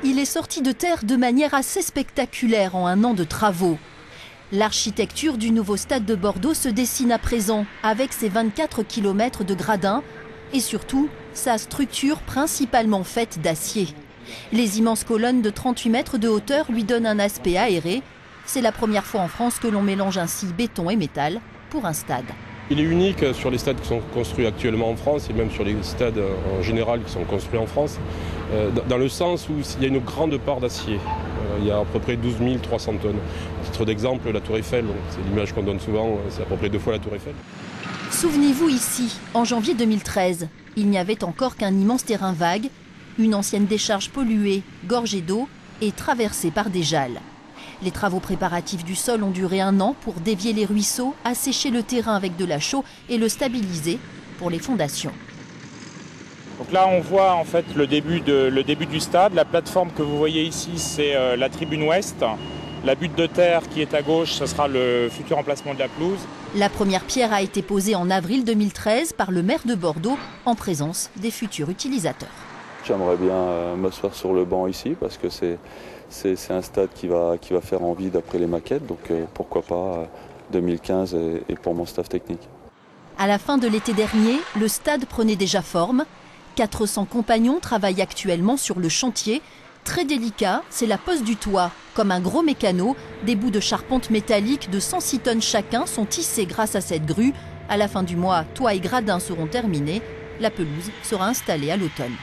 il est sorti de terre de manière assez spectaculaire en un an de travaux. L'architecture du nouveau stade de Bordeaux se dessine à présent avec ses 24 km de gradins et surtout sa structure principalement faite d'acier. Les immenses colonnes de 38 mètres de hauteur lui donnent un aspect aéré. C'est la première fois en France que l'on mélange ainsi béton et métal pour un stade. Il est unique sur les stades qui sont construits actuellement en France et même sur les stades en général qui sont construits en France, dans le sens où il y a une grande part d'acier. Il y a à peu près 12 300 tonnes. À titre d'exemple, la Tour Eiffel, c'est l'image qu'on donne souvent, c'est à peu près 2 fois la Tour Eiffel. Souvenez-vous ici, en janvier 2013, il n'y avait encore qu'un immense terrain vague, une ancienne décharge polluée, gorgée d'eau et traversée par des jalles. Les travaux préparatifs du sol ont duré 1 an pour dévier les ruisseaux, assécher le terrain avec de la chaux et le stabiliser pour les fondations. Donc là, on voit en fait le début du stade. La plateforme que vous voyez ici, c'est la tribune ouest. La butte de terre qui est à gauche, ce sera le futur emplacement de la pelouse. La première pierre a été posée en avril 2013 par le maire de Bordeaux en présence des futurs utilisateurs. J'aimerais bien m'asseoir sur le banc ici parce que c'est un stade qui va faire envie d'après les maquettes. Donc pourquoi pas 2015 et pour mon staff technique. À la fin de l'été dernier, le stade prenait déjà forme. 400 compagnons travaillent actuellement sur le chantier. Très délicat, c'est la pose du toit. Comme un gros mécano, des bouts de charpente métallique de 106 tonnes chacun sont tissés grâce à cette grue. À la fin du mois, toit et gradins seront terminés. La pelouse sera installée à l'automne.